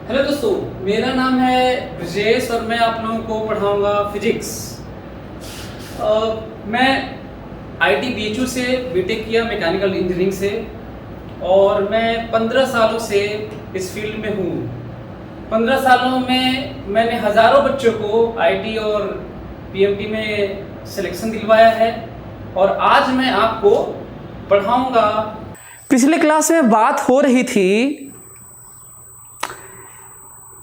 Hello दोस्तों, मेरा नाम है ब्रजेश और मैं आप लोगों को पढ़ाऊंगा फिजिक्स। मैं आईटी बीएचयू से बीटेक किया मैकेनिकल इंजीनियरिंग से और मैं 15 सालों से इस फील्ड में हूँ। 15 सालों में मैंने हज़ारों बच्चों को आईटी और पीएमटी में सिलेक्शन दिलवाया है और आज मैं आपको पढ़ाऊंगा। पिछले क्लास में बात हो रही थी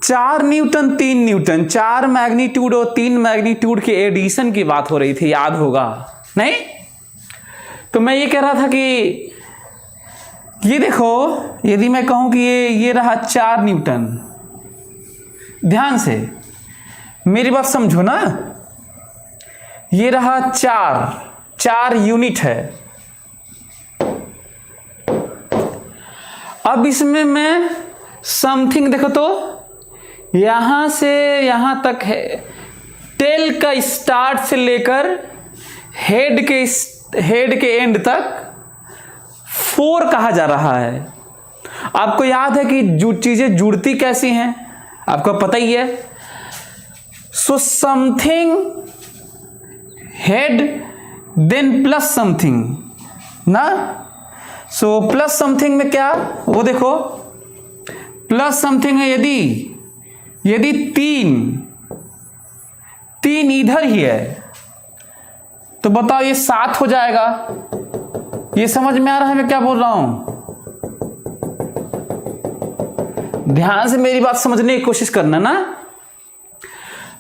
4 न्यूटन 3 न्यूटन, 4 मैग्नीट्यूड और 3 मैग्नीट्यूड के एडिशन की बात हो रही थी, याद होगा नहीं? तो मैं ये कह रहा था कि ये देखो, यदि मैं कहूं कि ये रहा 4 न्यूटन, ध्यान से मेरी बात समझो ना, ये रहा 4 यूनिट है। अब इसमें मैं समथिंग देखो तो यहां से यहां तक है, टेल का स्टार्ट से लेकर हेड के एंड तक 4 कहा जा रहा है। आपको याद है कि जो चीजें जुड़ती कैसी हैं, आपको पता ही है। So something head then plus something ना। सो प्लस समथिंग में क्या, वो देखो प्लस समथिंग है। यदि 3 इधर ही है तो बताओ ये 7 हो जाएगा। ये समझ में आ रहा है मैं क्या बोल रहा हूं? ध्यान से मेरी बात समझने की कोशिश करना ना।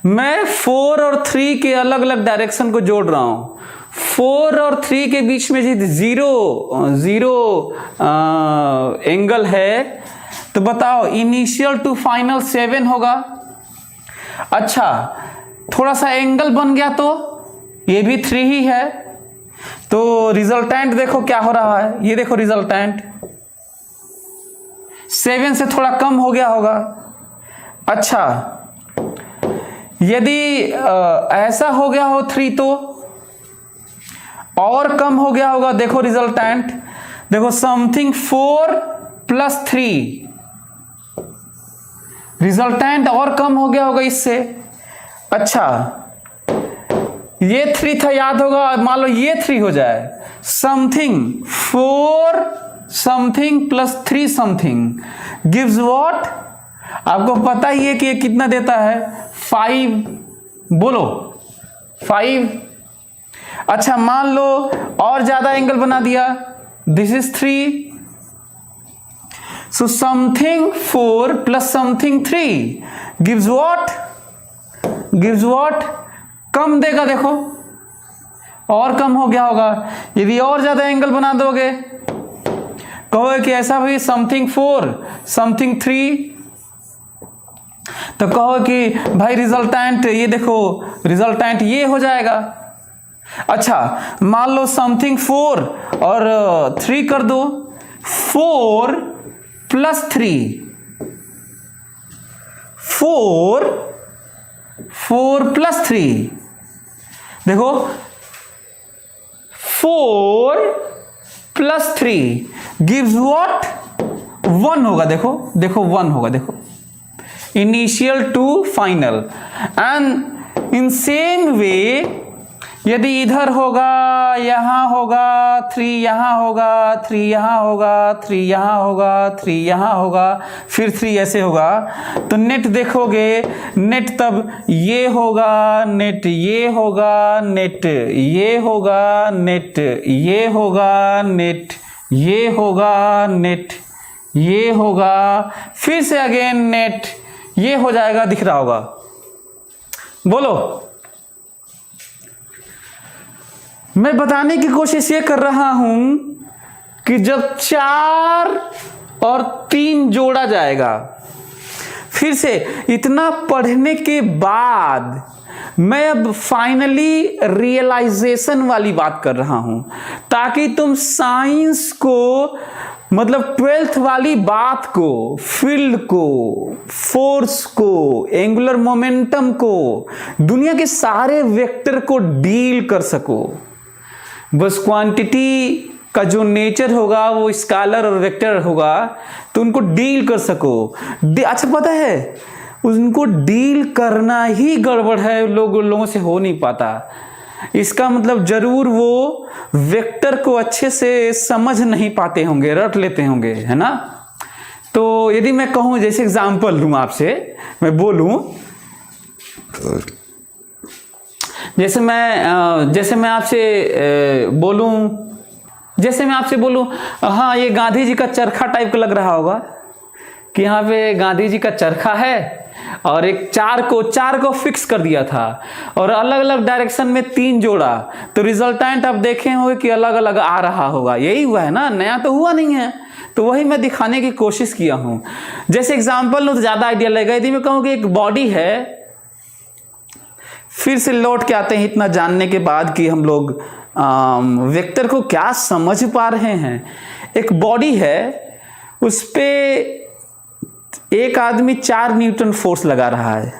मैं 4 और 3 के अलग अलग डायरेक्शन को जोड़ रहा हूं। 4 और 3 के बीच में जीरो एंगल है तो बताओ इनिशियल टू फाइनल 7 होगा। अच्छा, थोड़ा सा एंगल बन गया तो ये भी 3 ही है। तो रिजल्टेंट देखो क्या हो रहा है, ये देखो रिजल्टेंट 7 से थोड़ा कम हो गया होगा। अच्छा, यदि ऐसा हो गया हो 3 तो और कम हो गया होगा। देखो रिजल्टेंट, देखो समथिंग 4 प्लस 3, रिजल्टेंट और कम हो गया होगा इससे। अच्छा, ये 3 था, याद होगा। मान लो ये 3 हो जाए, something 4 something plus 3 something gives what? आपको पता ही है कि ये कितना देता है, 5। बोलो 5। अच्छा, मान लो और ज्यादा एंगल बना दिया, this is 3। So something 4 plus something 3 gives what? Gives what? कम देगा, देखो और कम हो गया होगा। यदि और ज्यादा एंगल बना दोगे, कहोगे कि ऐसा भी समथिंग 4 समथिंग 3, तो कहो कि भाई रिजल्टेंट ये देखो, रिजल्टेंट ये हो जाएगा। अच्छा, मान लो समथिंग 4 और 3 कर दो, 4 प्लस 3, 4 प्लस 3, देखो 4 प्लस 3 गिव्स व्हाट? 1 होगा। देखो 1 होगा, देखो initial to final. And in same way यदि इधर होगा, यहां होगा 3, यहां होगा 3, यहां होगा 3, यहां होगा 3, यहां होगा, फिर 3 ऐसे होगा, तो नेट देखोगे, नेट तब ये होगा, नेट ये होगा, नेट ये होगा, नेट ये होगा, नेट ये होगा, नेट ये होगा, फिर से अगेन नेट ये हो जाएगा। दिख रहा होगा? बोलो। मैं बताने की कोशिश ये कर रहा हूं कि जब 4 और 3 जोड़ा जाएगा, फिर से इतना पढ़ने के बाद मैं अब फाइनली रियलाइजेशन वाली बात कर रहा हूं, ताकि तुम साइंस को, मतलब 12th वाली बात को, फील्ड को, फोर्स को, एंगुलर मोमेंटम को, दुनिया के सारे वेक्टर को डील कर सको। बस क्वांटिटी का जो नेचर होगा वो स्केलर और वेक्टर होगा, तो उनको डील कर सको। अच्छा पता है, उनको डील करना ही गड़बड़ है, लोगों से हो नहीं पाता। इसका मतलब जरूर वो वेक्टर को अच्छे से समझ नहीं पाते होंगे, रट लेते होंगे, है ना। तो यदि मैं कहूं, जैसे एग्जांपल दूं आपसे, मैं बोलूं, जैसे मैं आपसे बोलूं, हाँ ये गांधी जी का चरखा टाइप का लग रहा होगा कि यहाँ पे गांधी जी का चरखा है और एक चार को फिक्स कर दिया था और अलग अलग डायरेक्शन में 3 जोड़ा, तो रिजल्टेंट आप देखे होंगे कि अलग अलग आ रहा होगा। यही हुआ है ना, नया तो हुआ नहीं है। तो वही मैं दिखाने की कोशिश किया हूं। जैसे एग्जांपल लो तो ज्यादा आइडिया लगेगा। यदि मैं कहूँ कि एक बॉडी है, फिर से लौट के आते हैं इतना जानने के बाद कि हम लोग वेक्टर को क्या समझ पा रहे हैं। एक बॉडी है, उस पे एक आदमी 4 न्यूटन फोर्स लगा रहा है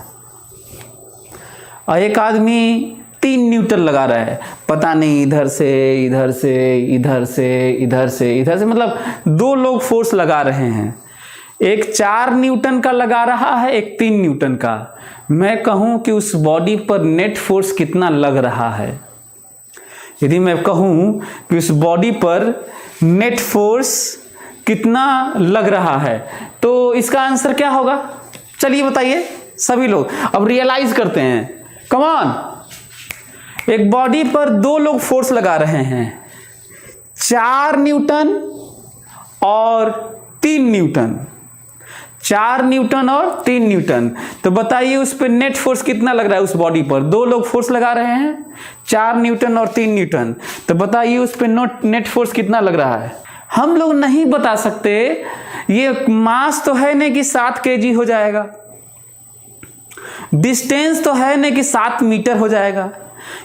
और एक आदमी 3 न्यूटन लगा रहा है। पता नहीं इधर से, मतलब 2 लोग फोर्स लगा रहे हैं। एक 4 न्यूटन का लगा रहा है, एक 3 न्यूटन का। मैं कहूं कि उस बॉडी पर नेट फोर्स कितना लग रहा है। यदि मैं कहूं कि उस बॉडी पर नेट फोर्स कितना लग रहा है, तो इसका आंसर क्या होगा? चलिए बताइए सभी लोग, अब रियलाइज करते हैं। कम ऑन, एक बॉडी पर 2 लोग फोर्स लगा रहे हैं, 4 न्यूटन और 3 न्यूटन। 4 न्यूटन और 3 न्यूटन। तो बताइए उस पर नेट फोर्स कितना लग रहा है। उस बॉडी पर 2 लोग फोर्स लगा रहे हैं, 4 न्यूटन और 3 न्यूटन। तो बताइए उस पर नेट फोर्स कितना लग रहा है। हम लोग नहीं बता सकते। ये मास तो है नहीं कि 7 kg हो जाएगा, डिस्टेंस तो है नहीं कि 7 मीटर हो जाएगा।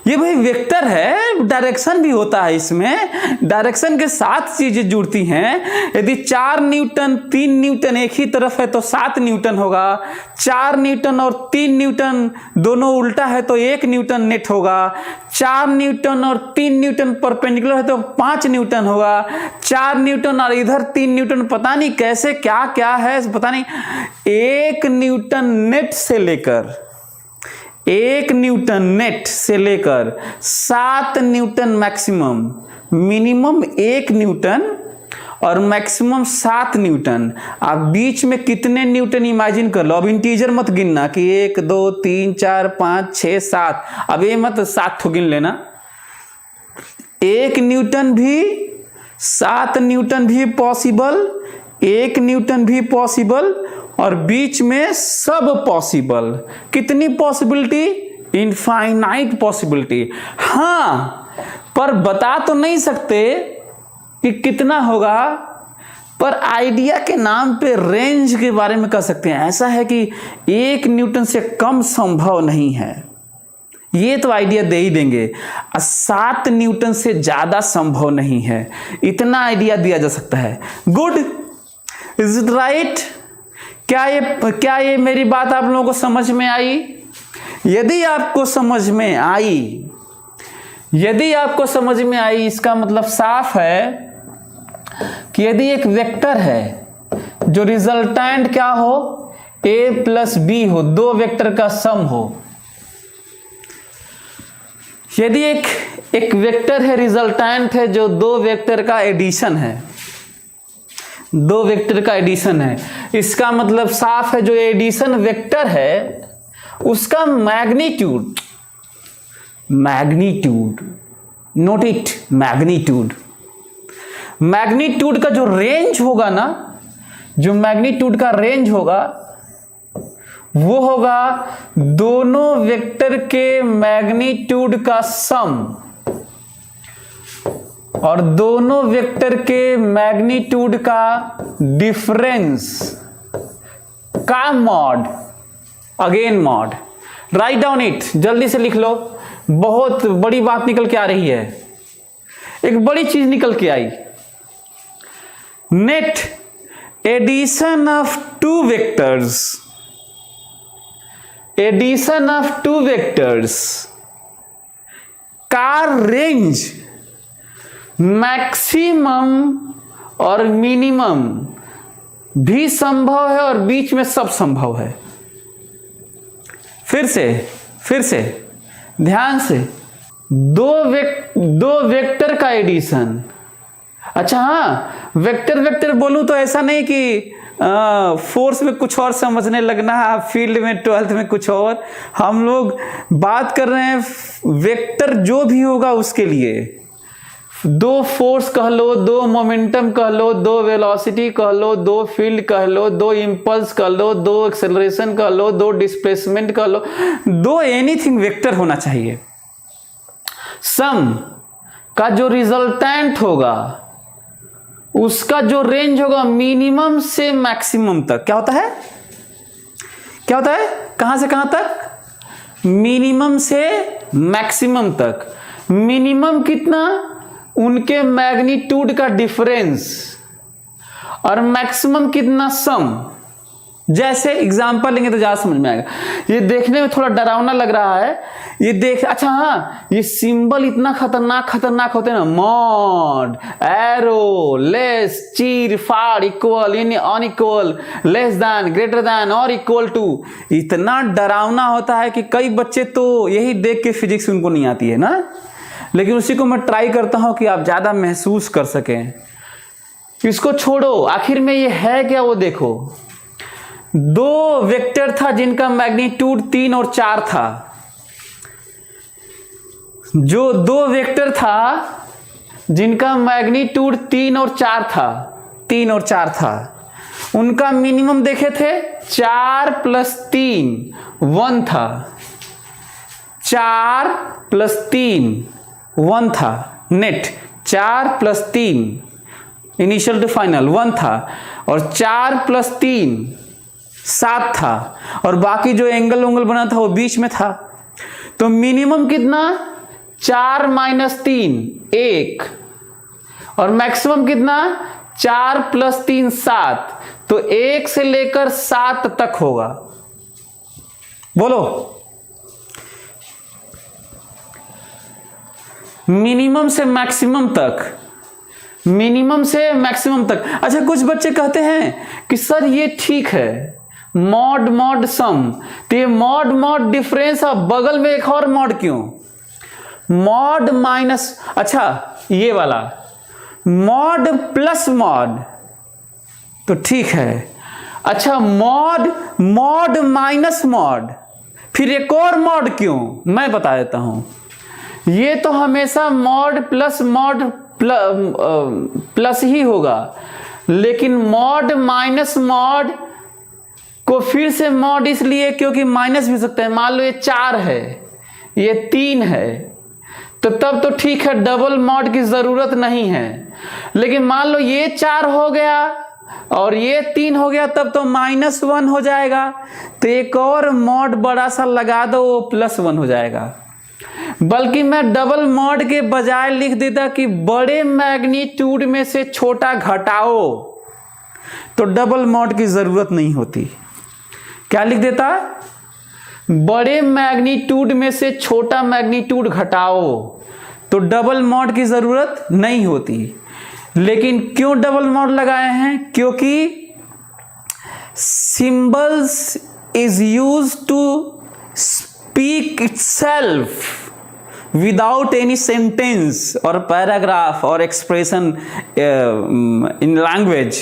ये भाई वेक्टर है, डायरेक्शन भी होता है इसमें, डायरेक्शन के साथ चीजें जुड़ती हैं। यदि 4 न्यूटन 3 न्यूटन एक ही तरफ है तो 7 न्यूटन होगा, 4 न्यूटन और 3 न्यूटन दोनों उल्टा है तो 1 न्यूटन नेट होगा, 4 न्यूटन और 3 न्यूटन परपेंडिकुलर है तो 5 न्यूटन होगा, 4 न्यूटन और इधर 3 न्यूटन, पता नहीं कैसे क्या क्या है, पता नहीं। 1 न्यूटन नेट से लेकर 1 न्यूटन नेट से लेकर 7 न्यूटन मैक्सिमम, मिनिमम 1 न्यूटन और मैक्सिमम 7 न्यूटन। आप बीच में कितने न्यूटन इमेजिन कर लो। अब इंटीजर मत गिनना कि 1 2 3 4 5 6 7, अब ये मत 7 तो गिन लेना। 1 न्यूटन भी, 7 न्यूटन भी पॉसिबल, 1 न्यूटन भी पॉसिबल और बीच में सब पॉसिबल। कितनी पॉसिबिलिटी? Infinite possibility. हाँ, पर बता तो नहीं सकते कि कितना होगा, पर आइडिया के नाम पे रेंज के बारे में कह सकते हैं। ऐसा है कि 1 न्यूटन से कम संभव नहीं है, ये तो आइडिया दे ही देंगे। 7 न्यूटन से ज्यादा संभव नहीं है, इतना आइडिया दिया जा सकता है। Good, is it right? क्या ये मेरी बात आप लोगों को समझ में आई? यदि आपको समझ में आई, इसका मतलब साफ है कि यदि एक वेक्टर है जो रिजल्टेंट क्या हो, a प्लस बी हो, 2 वेक्टर का सम हो। यदि एक वेक्टर है, रिजल्टेंट है जो 2 वेक्टर का एडिशन है, 2 वेक्टर का एडिशन है, इसका मतलब साफ है जो एडिशन वेक्टर है उसका मैग्नीट्यूड, नोट इट, मैग्नीट्यूड का जो रेंज होगा ना, जो मैग्नीट्यूड का रेंज होगा वो होगा दोनों वेक्टर के मैग्नीट्यूड का सम और दोनों वेक्टर के मैग्नीट्यूड का डिफरेंस का mod, again mod. Write down it, जल्दी से लिख लो। बहुत बड़ी बात निकल के आ रही है, एक बड़ी चीज निकल के आई। नेट एडिशन ऑफ 2 वेक्टर्स का रेंज मैक्सिमम और मिनिमम भी संभव है और बीच में सब संभव है। फिर से ध्यान से, दो वेक्टर का एडिशन। अच्छा हाँ, वेक्टर बोलूं तो ऐसा नहीं कि फोर्स में कुछ और समझने लगना है, फील्ड में 12th में कुछ और। हम लोग बात कर रहे हैं वेक्टर जो भी होगा उसके लिए। दो फोर्स कह लो, दो मोमेंटम कह लो, दो वेलोसिटी कह लो, दो फील्ड कह लो, दो इंपल्स कह लो, दो एक्सेलरेशन कह लो, दो डिस्प्लेसमेंट कह लो, दो एनीथिंग वेक्टर होना चाहिए। सम का जो रिजल्टेंट होगा उसका जो रेंज होगा मिनिमम से मैक्सिमम तक, क्या होता है कहां से कहां तक? मिनिमम से मैक्सिमम तक। मिनिमम कितना? उनके मैग्नीट्यूड का डिफरेंस। और मैक्सिमम कितना? सम। जैसे एग्जांपल लेंगे तो ज्यादा समझ में आएगा। ये देखने में थोड़ा डरावना लग रहा है, ये देख, अच्छा हाँ, ये सिंबल इतना खतरनाक होते हैं ना, मॉड, एरो, लेस, चीर, फाड़, equal, unequal, less than, greater than और इक्वल टू। इतना डरावना होता है कि कई बच्चे तो यही देख के फिजिक्स उनको नहीं आती है ना। लेकिन उसी को मैं ट्राई करता हूं कि आप ज्यादा महसूस कर सकें। इसको छोड़ो, आखिर में ये है क्या वो देखो। दो वेक्टर था जिनका मैग्नीट्यूड 3 और 4 था। जो दो वेक्टर था जिनका मैग्नीट्यूड 3 और 4 था, उनका मिनिमम देखे थे 4 + 3 1 था। 4 + 3 1 था। नेट 4 + 3 इनिशियल टू फाइनल 1 था। और 4 + 3 7 था। और बाकी जो एंगल बना था वो बीच में था। तो मिनिमम कितना? 4 - 3 1। और मैक्सिमम कितना? 4 + 3 7। तो 1 से लेकर 7 तक होगा। बोलो, मिनिमम से मैक्सिमम तक, मिनिमम से मैक्सिमम तक। अच्छा, कुछ बच्चे कहते हैं कि सर ये ठीक है, मॉड सम, तो ये मॉड डिफरेंस, अब बगल में एक और मॉड क्यों? मॉड माइनस, अच्छा ये वाला मॉड प्लस मॉड तो ठीक है। अच्छा, मॉड माइनस मॉड, फिर एक और मॉड क्यों? मैं बता देता हूं। ये तो हमेशा मॉड प्लस ही होगा, लेकिन मॉड माइनस मॉड को फिर से मॉड इसलिए क्योंकि माइनस भी सकते हैं। मान लो ये 4 है, ये 3 है, तो तब तो ठीक है, डबल मॉड की जरूरत नहीं है। लेकिन मान लो ये 4 हो गया और ये 3 हो गया, तब तो -1 हो जाएगा। तो एक और मॉड बड़ा सा लगा दो, वो +1 हो जाएगा। बल्कि मैं डबल मॉड के बजाय लिख देता कि बड़े मैग्नीट्यूड में से छोटा घटाओ, तो डबल मॉड की जरूरत नहीं होती। क्या लिख देता? बड़े मैग्नीट्यूड में से छोटा मैग्नीट्यूड घटाओ, तो डबल मॉड की जरूरत नहीं होती। लेकिन क्यों डबल मॉड लगाए हैं? क्योंकि symbols is used to speak itself without any sentence or paragraph or expression in language।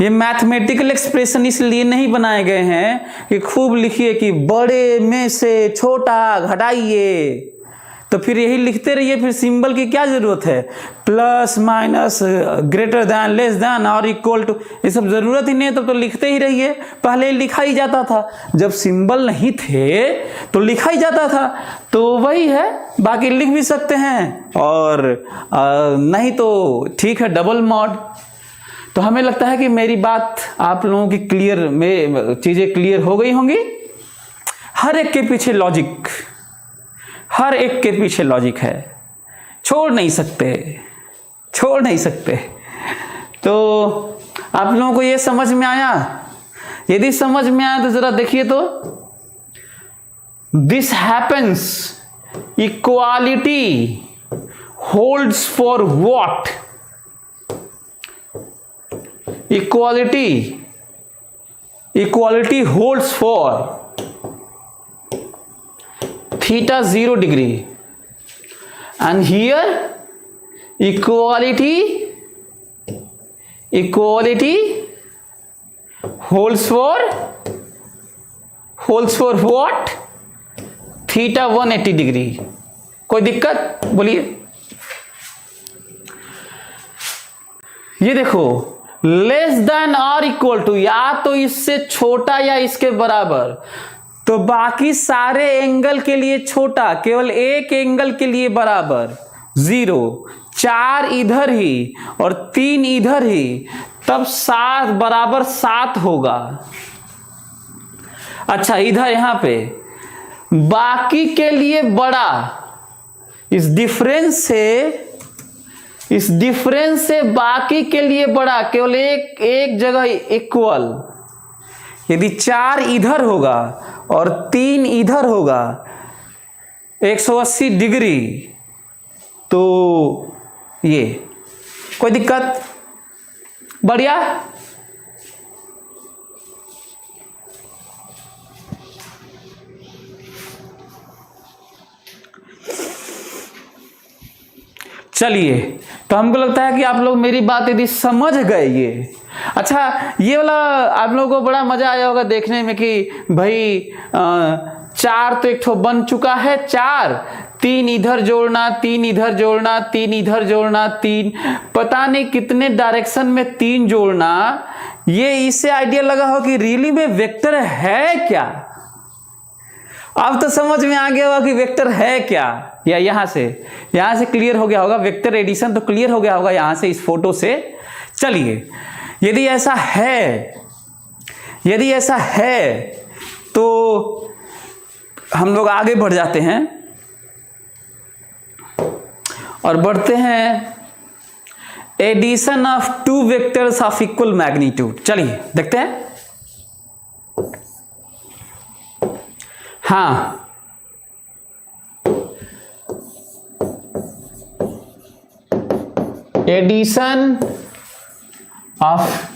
ये मैथमेटिकल एक्सप्रेशन इसलिए नहीं बनाए गए हैं कि खूब लिखिए कि बड़े में से छोटा घटाइए, तो फिर यही लिखते रहिए। फिर सिंबल की क्या जरूरत है? Plus minus, greater than, less than और इक्वल टू, ये सब जरूरत ही नहीं है। तब तो लिखते ही रहिए। पहले लिखा ही जाता था, जब सिंबल नहीं थे तो लिखा ही जाता था। तो वही है, बाकी लिख भी सकते हैं और नहीं तो ठीक है डबल मॉड। तो हमें लगता है कि मेरी बात आप लोगों की चीजें क्लियर हो गई होंगी। हर एक के पीछे लॉजिक है, छोड़ नहीं सकते। तो आप लोगों को ये समझ में आया? यदि समझ में आया तो जरा देखिए तो, this happens, equality holds for what? Equality holds for theta 0 degree, and here equality holds for what? Theta 180 degree. कोई दिक्कत बोलिए। ये देखो लेस देन और इक्वल टू, या तो इससे छोटा या इसके बराबर, तो बाकी सारे एंगल के लिए छोटा, केवल एक एंगल के लिए बराबर 0, 4 इधर ही और 3 इधर ही, तब 7 बराबर 7 होगा। अच्छा इधर यहां पे बाकी के लिए बड़ा, इस डिफरेंस से बाकी के लिए बड़ा, केवल एक जगह इक्वल। यदि 4 इधर होगा और 3 इधर होगा 180 डिग्री, तो ये कोई दिक्कत? बढ़िया। चलिए, तो हमको लगता है कि आप लोग मेरी बात यदि समझ गए ये। अच्छा ये वाला आप लोगों को बड़ा मजा आया होगा देखने में कि भाई 4 तो एक ठो बन चुका है, 4, 3 इधर जोड़ना, 3 इधर जोड़ना, 3 इधर जोड़ना, 3 पता नहीं कितने डायरेक्शन में 3 जोड़ना। ये इससे आइडिया लगा हो कि रियली में वेक्टर है क्या। अब तो समझ में आ गया होगा कि वेक्टर है क्या, या यहां से क्लियर हो गया होगा। वेक्टर एडिशन तो क्लियर हो गया होगा यहां से, इस फोटो से। चलिए यदि ऐसा है तो हम लोग आगे बढ़ जाते हैं और बढ़ते हैं addition of 2 vectors of equal magnitude. चलिए देखते हैं। हाँ addition of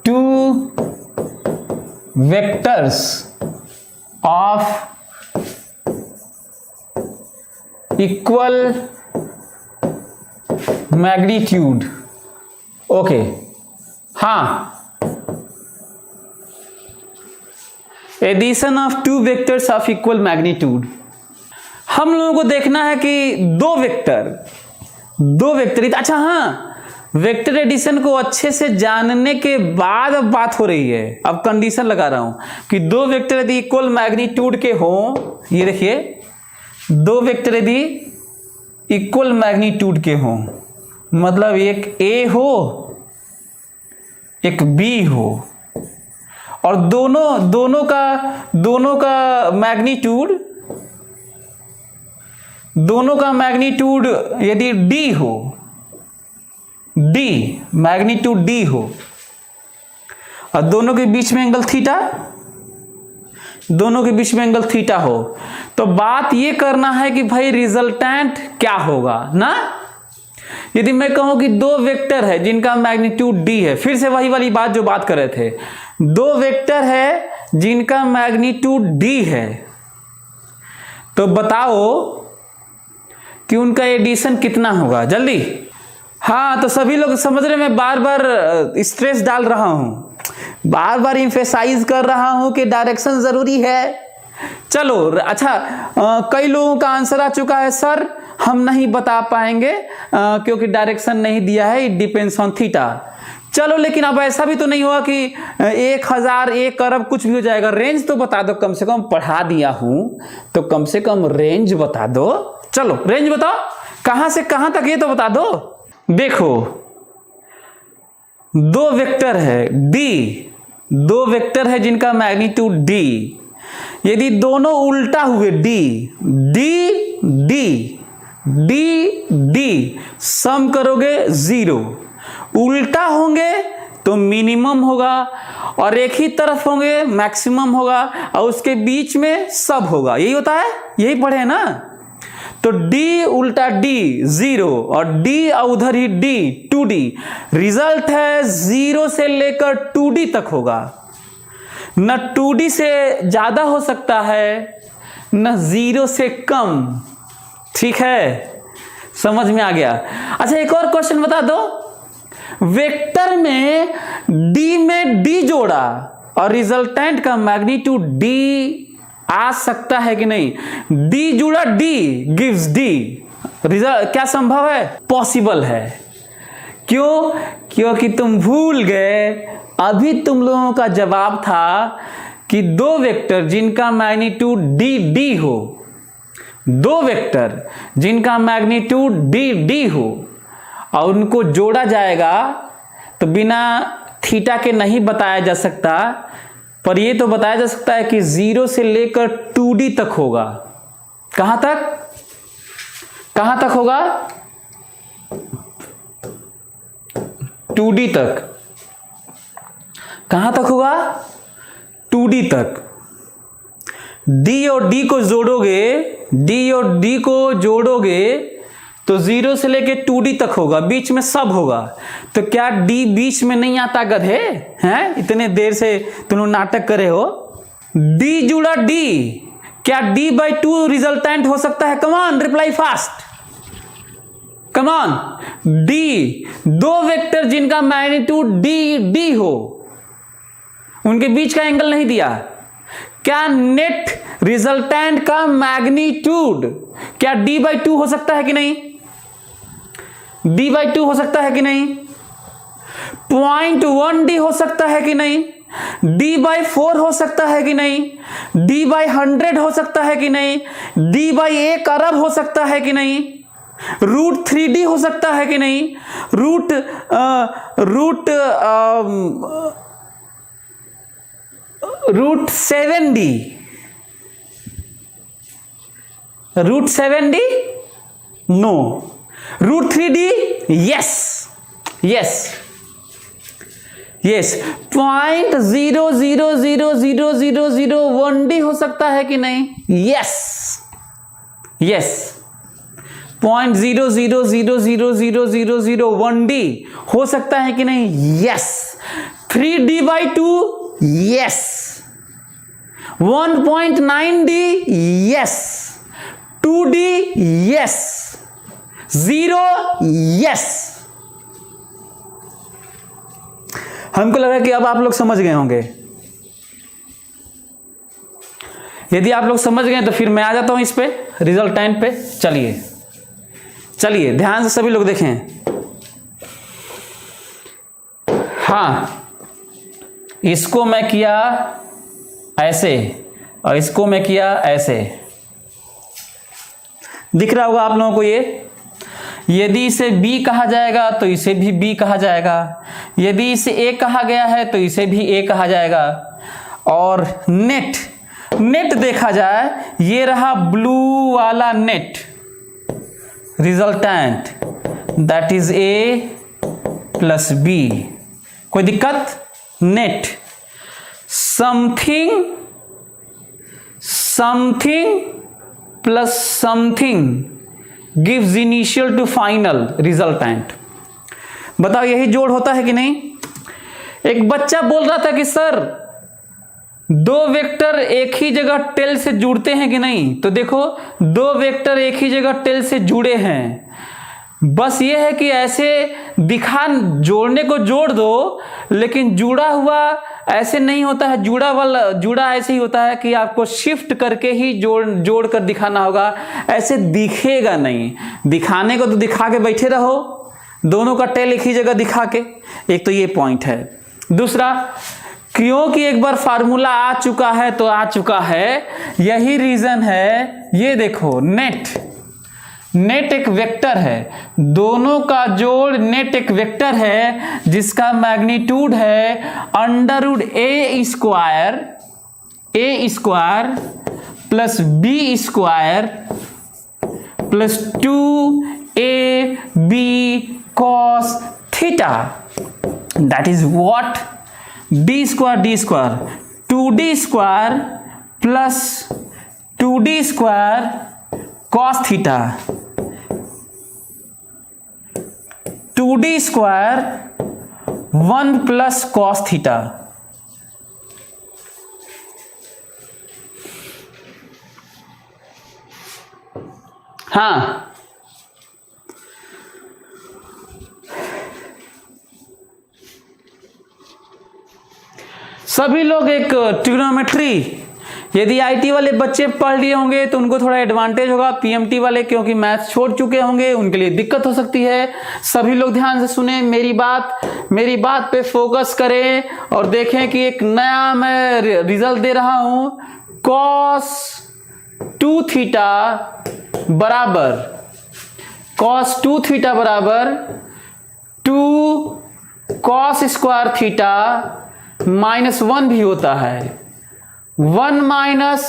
2 vectors of equal magnitude. Okay, हाँ addition of 2 vectors of equal magnitude. हम लोगों को देखना है कि दो वेक्टर। अच्छा हाँ, वेक्टर एडिशन को अच्छे से जानने के बाद अब बात हो रही है। अब कंडीशन लगा रहा हूं कि 2 वेक्टर यदि इक्वल मैग्नीट्यूड के हो, ये देखिए 2 वेक्टर यदि इक्वल मैग्नीट्यूड के हो, मतलब एक A हो एक B हो, और दोनों का मैग्नीट्यूड यदि D हो, मैग्नीट्यूड D हो, और दोनों के बीच में एंगल थीटा हो, तो बात ये करना है कि भाई रिजल्टेंट क्या होगा ना। यदि मैं कहूं कि 2 वेक्टर है जिनका मैग्नीट्यूड D है, फिर से वही वाली बात जो बात कर रहे थे, 2 वेक्टर है जिनका मैग्नीट्यूड D है, तो बताओ कि उनका एडिशन कितना होगा जल्दी। हाँ तो सभी लोग समझ रहे, मैं बार बार स्ट्रेस डाल रहा हूं, बार बार इम्फेसाइज कर रहा हूं कि डायरेक्शन जरूरी है। चलो अच्छा, कई लोगों का आंसर आ चुका है, सर हम नहीं बता पाएंगे क्योंकि डायरेक्शन नहीं दिया है, इट डिपेंड्स ऑन थीटा। चलो लेकिन अब ऐसा भी तो नहीं हुआ कि 1000 1 अरब कुछ भी हो जाएगा। रेंज तो बता दो, कम से कम पढ़ा दिया हूं तो कम से कम रेंज बता दो। चलो रेंज बताओ, कहां से कहां तक ये तो बता दो। देखो 2 वेक्टर है D, 2 वेक्टर है जिनका मैग्नीट्यूड D, यदि दोनों उल्टा हुए D सम करोगे 0, उल्टा होंगे तो मिनिमम होगा, और एक ही तरफ होंगे मैक्सिमम होगा, और उसके बीच में सब होगा। यही होता है, यही पढ़े ना। तो d उल्टा d 0 और d उधर ही d 2d, रिजल्ट है 0 से लेकर 2d तक होगा। न 2d से ज्यादा हो सकता है न 0 से कम। ठीक है, समझ में आ गया। अच्छा एक और क्वेश्चन बता दो, वेक्टर में d में d जोड़ा और रिजल्टेंट का मैग्नीट्यूड d आ सकता है कि नहीं? d जुड़ा d गिव्स d, रिजल्ट क्या संभव है? पॉसिबल है। क्यों? क्योंकि तुम भूल गए, अभी तुम लोगों का जवाब था कि दो वेक्टर जिनका मैग्नीट्यूड d d हो, दो वेक्टर जिनका मैग्नीट्यूड d d हो और उनको जोड़ा जाएगा तो बिना थीटा के नहीं बताया जा सकता, पर यह तो बताया जा सकता है कि 0 से लेकर 2d तक होगा। कहां तक? कहां तक होगा? 2d तक। कहां तक होगा? 2d तक। d और d को जोड़ोगे, d और d को जोड़ोगे तो 0 से लेके 2d तक होगा, बीच में सब होगा। तो क्या d बीच में नहीं आता गधे? हैं, इतने देर से तुम लोग नाटक करे हो। d जुड़ा d, क्या d/2 रिजल्टेंट हो सकता है? कमान रिप्लाई फास्ट, कमान। d, दो वेक्टर जिनका मैग्नीट्यूड d d हो, उनके बीच का एंगल नहीं दिया। क्या नेट रिजल्टेंट का मैग्नीट्यूड क्या d/2 हो सकता है कि नहीं? d/2 हो सकता है कि नहीं? 0.1d हो सकता है कि नहीं? d/4 हो सकता है कि नहीं? d/100 हो सकता है कि नहीं? d/1 अरब हो सकता है कि नहीं? √3d हो सकता है कि नहीं? √7d no. √3d yes, yes, yes. 0.000001d हो सकता है कि नहीं? Yes, yes. 0.00000001d हो सकता है कि नहीं? Yes. 3d/2 yes. 1.9d yes. 2d yes. 0 yes. हमको लगा कि अब आप लोग समझ गए होंगे। यदि आप लोग समझ गए तो फिर मैं आ जाता हूं इस पे, रिजल्टेंट पे। चलिए चलिए ध्यान से सभी लोग देखें। हाँ, इसको मैं किया ऐसे और इसको मैं किया ऐसे, दिख रहा होगा आप लोगों को ये। यदि इसे B कहा जाएगा तो इसे भी B कहा जाएगा, यदि इसे A कहा गया है तो इसे भी A कहा जाएगा। और नेट, नेट देखा जाए, ये रहा ब्लू वाला net resultant, that is A plus B। कोई दिक्कत? Net something something plus something gives initial to final resultant. बताओ यही जोड़ होता है कि नहीं? एक बच्चा बोल रहा था कि सर दो वेक्टर एक ही जगह टेल से जुड़ते हैं कि नहीं? तो देखो दो वेक्टर एक ही जगह टेल से जुड़े हैं, बस ये है कि ऐसे दिखा, जोड़ने को जोड़ दो, लेकिन जुड़ा हुआ ऐसे नहीं होता है। जुड़ा ऐसे ही होता है कि आपको शिफ्ट करके ही जोड़ कर दिखाना होगा, ऐसे दिखेगा नहीं। दिखाने को तो दिखा के बैठे रहो, दोनों का टेल एक ही जगह दिखा के। एक तो ये पॉइंट है। दूसरा, क्योंकि एक बार फार्मूला आ चुका है तो आ चुका है, यही रीजन है। ये देखो नेट, नेट एक वेक्टर है, दोनों का जोड़ नेट एक वेक्टर है जिसका मैग्नीट्यूड है √a square plus b square plus 2ab cos theta. That is what? d square 2d square plus 2d square cos theta 2d square 1 plus cos theta. हाँ, सभी लोग एक ट्रिग्नोमेट्री यदि आईटी वाले बच्चे पढ़ लिए होंगे तो उनको थोड़ा एडवांटेज होगा। पीएमटी वाले क्योंकि मैथ्स छोड़ चुके होंगे उनके लिए दिक्कत हो सकती है। सभी लोग ध्यान से सुने मेरी बात पे फोकस करें और देखें कि एक नया मैं रिजल्ट दे रहा हूं। cos 2 थीटा बराबर 2 cos स्क्वायर थीटा -1 भी होता है। 1 माइनस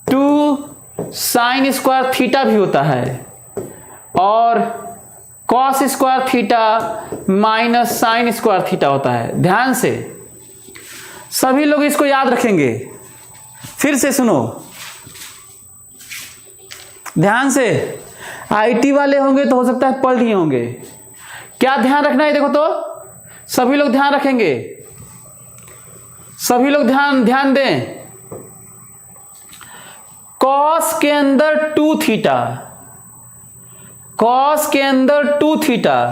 2 साइन स्क्वायर थीटा भी होता है और cos square theta minus sine square theta होता है। ध्यान से सभी लोग इसको याद रखेंगे। फिर से सुनो ध्यान से, आईटी वाले होंगे तो हो सकता है पढ़ लिए होंगे। क्या ध्यान रखना है देखो तो सभी लोग ध्यान रखेंगे, सभी लोग ध्यान दें। कॉस के अंदर 2 थीटा, कॉस के अंदर 2 थीटा,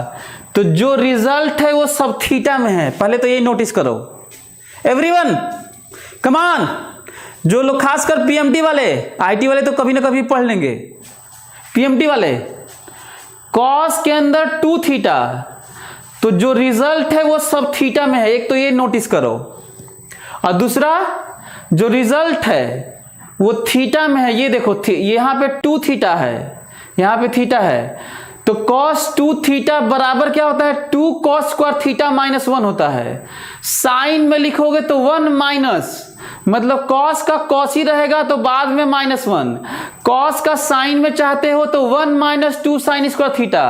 तो जो रिजल्ट है वो सब थीटा में है। पहले तो ये नोटिस करो एवरीवन, कम ऑन। जो लोग खासकर पीएमटी वाले, आईटी वाले तो कभी ना कभी पढ़ लेंगे। पीएमटी वाले कॉस के अंदर 2 थीटा, तो जो रिजल्ट है वो सब थीटा में है। एक तो ये नोटिस करो और दूसरा जो रिजल्ट है वो थीटा में है। ये देखो यहां पे 2 थीटा है, यहां पे थीटा है, तो cos 2 थीटा बराबर क्या होता है 2 cos स्क्वायर थीटा -1 होता है। साइन में लिखोगे तो 1 माइनस, मतलब cos का cos ही रहेगा तो बाद में -1। cos का साइन में चाहते हो तो 1 माइनस 2 साइन स्क्वायर थीटा।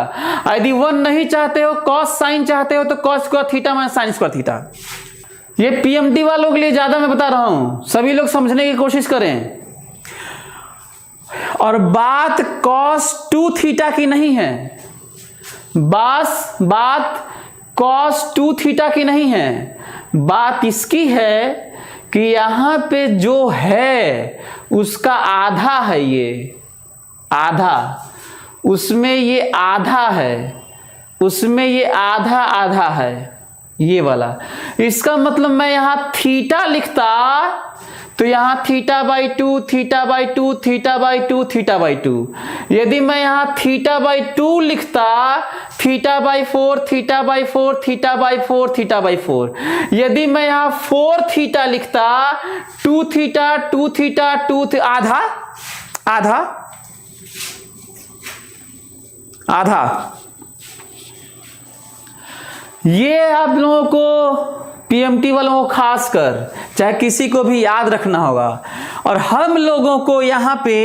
यदि 1 नहीं चाहते हो, cos साइन चाहते हो तो cos square theta minus sine square theta. ये पीएमटी वालों के लिए ज्यादा मैं बता रहा हूं, सभी लोग समझने की कोशिश करें। और बात cos 2 थीटा की नहीं है, बात cos 2 थीटा की नहीं है, बात इसकी है कि यहां पे जो है उसका आधा है, ये आधा, उसमें ये आधा है, उसमें ये आधा है, ये वाला। इसका मतलब मैं यहां थीटा लिखता तो यहां theta by 2 theta by 2 theta by 2 theta by 2। यदि मैं यहां थीटा बाई 2 लिखता theta by 4 theta by 4 theta by 4 theta by 4। यदि मैं यहां 4 थीटा लिखता 2 थीटा 2 थीटा 2 आधा आधा आधा। ये आप लोगों को पीएमटी वालों को खासकर चाहे किसी को भी याद रखना होगा। और हम लोगों को यहां पे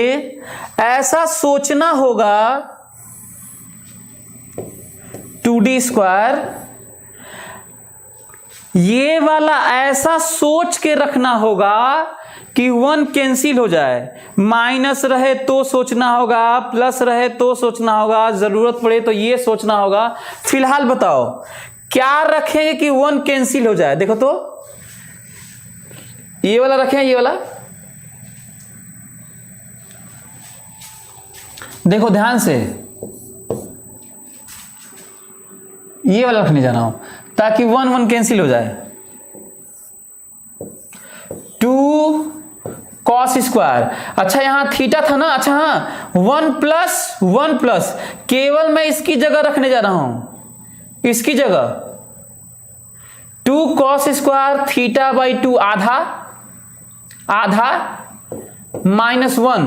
ऐसा सोचना होगा 2d स्क्वायर, ये वाला ऐसा सोच के रखना होगा कि 1 कैंसिल हो जाए। माइनस रहे तो सोचना होगा, प्लस रहे तो सोचना होगा, जरूरत पड़े तो ये सोचना होगा। फिलहाल बताओ क्या रखेंगे कि 1 कैंसिल हो जाए। देखो तो ये वाला रखें, ये वाला देखो ध्यान से, ये वाला रखने जाना हो ताकि 1 कैंसिल हो जाए। 2 cos स्क्वायर, अच्छा यहां थीटा था ना, अच्छा हाँ 1 प्लस केवल मैं इसकी जगह रखने जा रहा हूं, इसकी जगह 2 cos स्क्वायर थीटा बाई 2 आधा -1,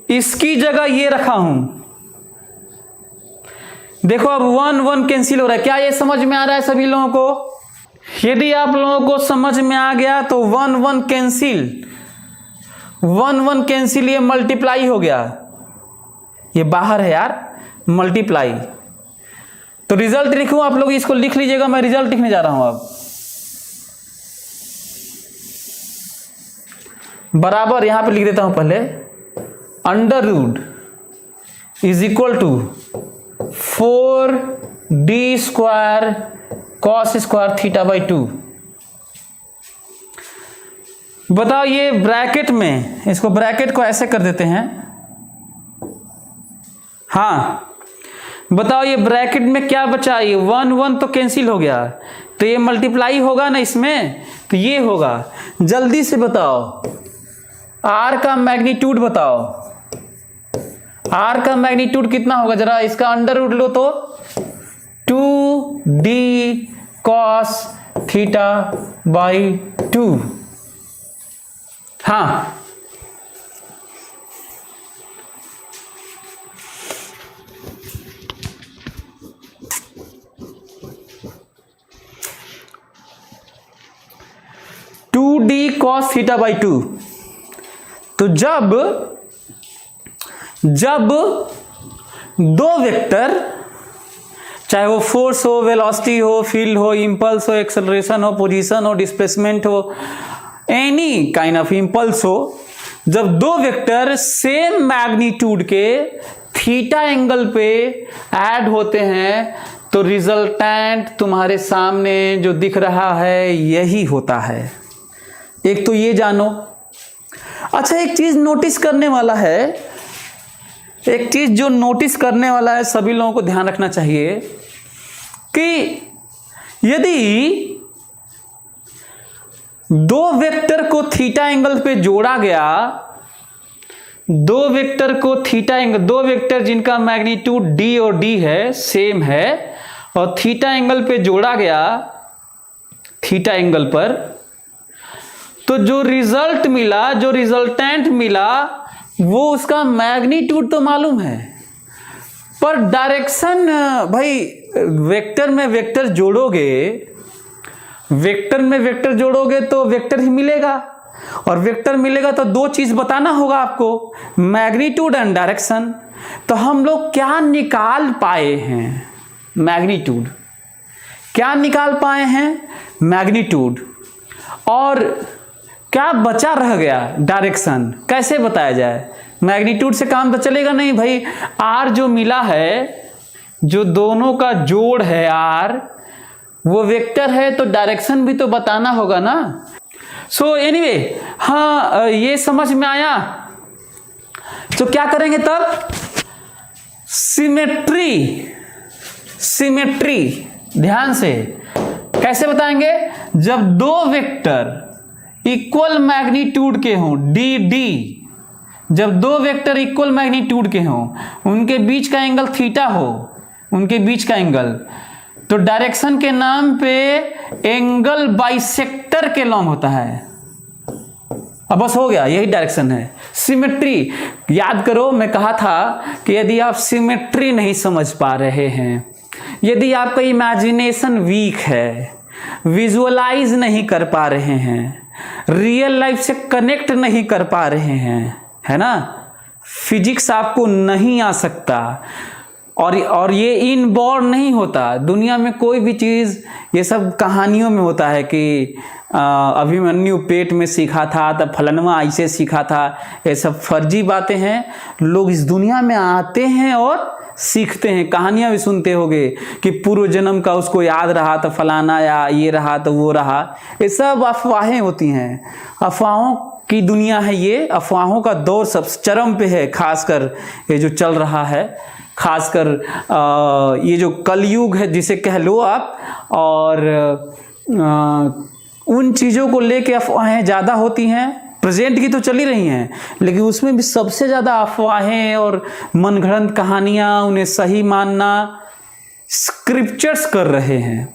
इसकी जगह ये रखा हूं। देखो अब 1 कैंसिल हो रहा है। क्या ये समझ में आ रहा है सभी लोगों को? यदि आप लोगों को समझ में आ गया तो 1 कैंसिल, ये मल्टीप्लाई हो गया, ये बाहर है यार, मल्टीप्लाई। तो रिजल्ट लिखूं, आप लोग इसको लिख लीजिएगा, मैं रिजल्ट लिखने जा रहा हूं अब। बराबर यहां पे लिख देता हूं पहले, under root is equal to 4d² cos square theta by 2। बताओ ये ब्रैकेट में, इसको ब्रैकेट को ऐसे कर देते हैं, हाँ बताओ ये ब्रैकेट में क्या बचा, ये 1 1 तो कैंसिल हो गया, तो ये मल्टीप्लाई होगा ना इसमें, तो ये होगा। जल्दी से बताओ r का मैग्नीट्यूड बताओ, r का मैग्नीट्यूड कितना होगा, जरा इसका अंडर रूट लो तो 2d cos थीटा बाई 2। हाँ 2d cos थीटा बाई 2। तो जब दो वेक्टर, चाहे वो फोर्स हो, वेलोसिटी हो, फील्ड हो, इंपल्स हो, एक्सेलरेशन हो, पोजीशन हो, डिस्प्लेसमेंट हो, एनी काइंड ऑफ इंपल्स हो, जब दो वेक्टर सेम मैग्नीट्यूड के थीटा एंगल पे ऐड होते हैं तो रिजल्टेंट तुम्हारे सामने जो दिख रहा है यही होता है। एक तो ये जानो। अच्छा एक चीज नोटिस करने वाला है, एक चीज जो नोटिस करने वाला है, सभी लोगों को ध्यान रखना चाहिए कि यदि दो वेक्टर को थीटा एंगल पे जोड़ा गया, दो वेक्टर को थीटा एंगल, दो वेक्टर जिनका मैग्नीट्यूड d और d है, सेम है, और थीटा एंगल पे जोड़ा गया, थीटा एंगल पर, तो जो रिजल्ट मिला, जो रिजल्टेंट मिला, वो उसका मैग्नीट्यूड तो मालूम है, पर डायरेक्शन भाई वेक्टर में वेक्टर जोड़ोगे, वेक्टर में वेक्टर जोड़ोगे तो वेक्टर ही मिलेगा, और वेक्टर मिलेगा तो दो चीज बताना होगा आपको, मैग्नीट्यूड एंड डायरेक्शन। तो हम लोग क्या निकाल पाए हैं, मैग्नीट्यूड। क्या निकाल पाए हैं, मैग्नीट्यूड, और क्या बचा रह गया, डायरेक्शन। कैसे बताया जाए, मैग्नीट्यूड से काम तो चलेगा नहीं भाई, आर जो मिला है, जो दोनों का जोड़ है आर, वो वेक्टर है, तो डायरेक्शन भी तो बताना होगा ना। सो एनीवे, हाँ ये समझ में आया। तो क्या करेंगे तब, सिमेट्री, सिमेट्री ध्यान से कैसे बताएंगे, जब दो वेक्टर इक्वल मैग्नीट्यूड के हों, डी डी, जब दो वेक्टर इक्वल मैग्नीट्यूड के हों, उनके बीच का एंगल थीटा हो, उनके बीच का एंगल, तो डायरेक्शन के नाम पे एंगल बाइसेक्टर के लॉन्ग होता है। अब बस हो गया, यही डायरेक्शन है, सिमेट्री। याद करो मैं कहा था कि यदि आप सिमेट्री नहीं समझ पा रहे हैं, यदि आपका इमेजिनेशन वीक है, विजुअलाइज नहीं कर पा रहे हैं, रियल लाइफ से कनेक्ट नहीं कर पा रहे हैं, है ना, फिजिक्स आपको नहीं आ सकता, और ये इनबॉर्न नहीं होता। दुनिया में कोई भी चीज़, ये सब कहानियों में होता है कि अभिमन्यु पेट में सीखा था, तब फलनवा ऐसे सीखा था, ये सब फर्जी बातें हैं। लोग इस दुनिया में आते हैं और सीखते हैं। कहानियां भी सुनते होगे कि पूर्व जन्म का उसको याद रहा तो फलाना, या ये रहा तो वो रहा। ये सब अफवाहें होती हैं, अफवाहों की दुनिया है ये। अफवाहों का दौर सब चरम पे है, खासकर ये जो चल रहा है, खासकर ये जो कलयुग है जिसे कह लो आप, और उन चीज़ों को लेके अफवाहें ज़्यादा होती हैं। प्रेजेंट की तो चली रही हैं, लेकिन उसमें भी सबसे ज़्यादा अफवाहें और मनगढ़ंत कहानियाँ, उन्हें सही मानना स्क्रिप्चर्स कर रहे हैं।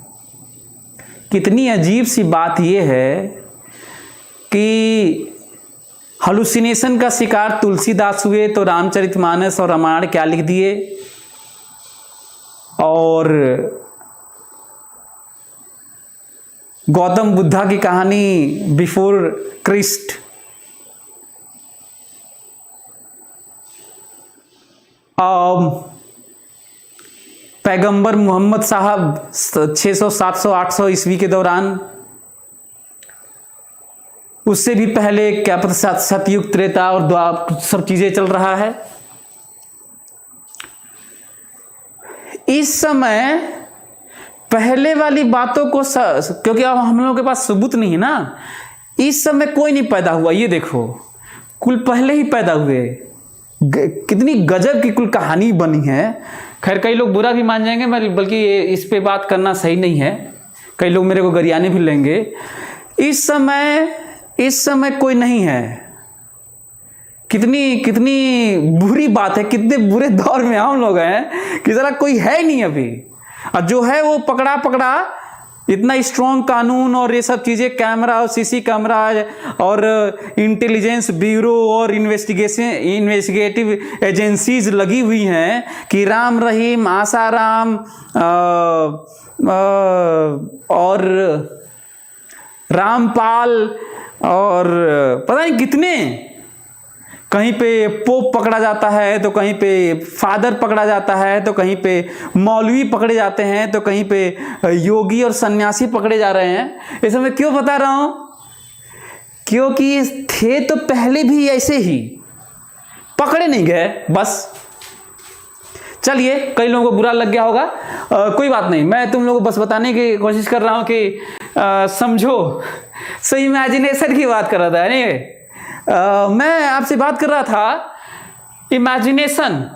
कितनी अजीब सी बात यह है कि हलुसिनेशन का शिकार तुलसीदास हुए तो रामचरितमानस और रामायण क्या लिख दिए, और गौतम बुद्धा की कहानी बिफोर क्रिस्ट, पैगंबर मोहम्मद साहब 600 700 800 ईस्वी के दौरान उससे भी पहले क्या पता सतयुग, त्रेता और द्वापर सब चीजें चल रहा है। इस समय पहले वाली बातों को क्योंकि अब हम लोगों के पास सबूत नहीं है ना, इस समय कोई नहीं पैदा हुआ। ये देखो कुल पहले ही पैदा हुए। कितनी गजब की कुल कहानी बनी है। खैर कई लोग बुरा भी मान जाएंगे, बल्कि इस पे बात करना सही नहीं है, कई लोग मेरे को गरियाने भी लेंगे। इस समय कोई नहीं है। कितनी बुरी बात है, कितने बुरे दौर में हम लोग हैं कि जरा कोई है नहीं अभी, और जो है वो पकड़ा इतना स्ट्रॉन्ग कानून और ये सब चीजें, कैमरा और सीसी कैमरा और इंटेलिजेंस ब्यूरो और इन्वेस्टिगेटिव एजेंसीज लगी हुई हैं कि राम रहीम, आसाराम और रामपाल और पता नहीं कितने, कहीं पे पोप पकड़ा जाता है तो कहीं पे फादर पकड़ा जाता है तो कहीं पे मौलवी पकड़े जाते हैं तो कहीं पे योगी और सन्यासी पकड़े जा रहे हैं। इसे मैं क्यों बता रहा हूं? क्योंकि थे तो पहले भी ऐसे ही, पकड़े नहीं गए बस। चलिए, कई लोगों को बुरा लग गया होगा, कोई बात नहीं। मैं तुम लोगों को बस बताने की कोशिश कर रहा हूं कि समझो। सो इमेजिनेशन की बात कर रहा था नहीं, मैं आपसे बात कर रहा था इमेजिनेशन।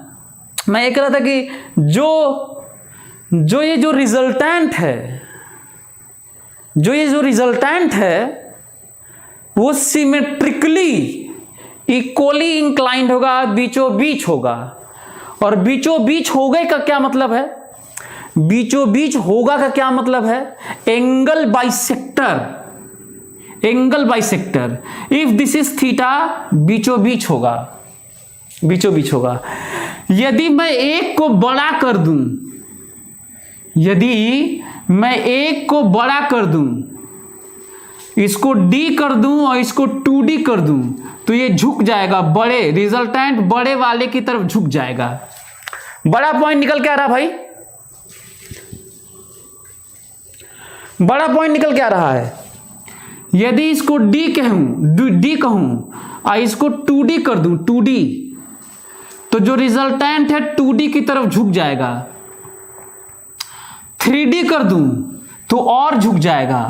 मैं ये कह रहा था कि ये जो रिजल्टेंट है वो सिमेट्रिकली इक्वली इंक्लाइंड होगा, बीचों बीच होगा। और बीचों बीच हो गए का क्या मतलब है? बीचों बीच होगा का क्या मतलब है? Angle bisector. If this is theta, बीचों बीच होगा। यदि मैं एक को बड़ा कर दूं, इसको d कर दूं और इसको 2d कर दूं, तो ये झुक जाएगा, रिजल्टेंट बड़े वाले की तरफ झुक जाएगा। बड़ा पॉइंट निकल के आ रहा भाई, बड़ा पॉइंट निकल के आ रहा है। यदि इसको d कहूं और इसको 2d कर दूं, 2d, तो जो रिजल्टेंट है 2d की तरफ झुक जाएगा। 3d कर दूं तो और झुक जाएगा।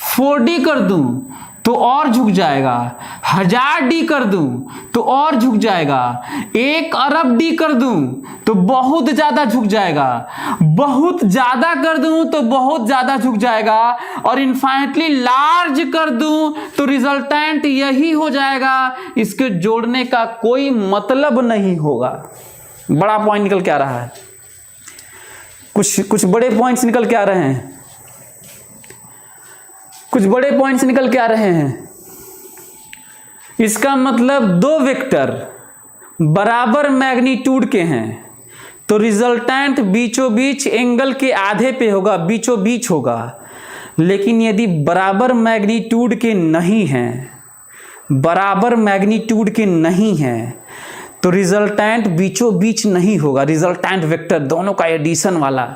4d कर दूं तो और झुक जाएगा। 1000d कर दूं तो और झुक जाएगा। 1 अरब d कर दूं तो बहुत ज्यादा झुक जाएगा। बहुत ज्यादा कर दूं तो बहुत ज्यादा झुक जाएगा। और इनफाइनाइटली लार्ज कर दूं तो रिजल्टेंट यही हो जाएगा। इसके जोड़ने का कोई मतलब नहीं होगा। बड़ा पॉइंट निकल के आ रहा है, कुछ बड़े पॉइंट्स निकल के आ रहे हैं, इसका मतलब दो वेक्टर बराबर मैग्नीट्यूड के हैं तो रिजल्टेंट बीचों बीच एंगल के आधे पे होगा, बीचों बीच होगा। लेकिन यदि बराबर मैग्नीट्यूड के नहीं हैं तो रिजल्टेंट बीचों बीच नहीं होगा। रिजल्टेंट वेक्टर दोनों का एडिशन वाला,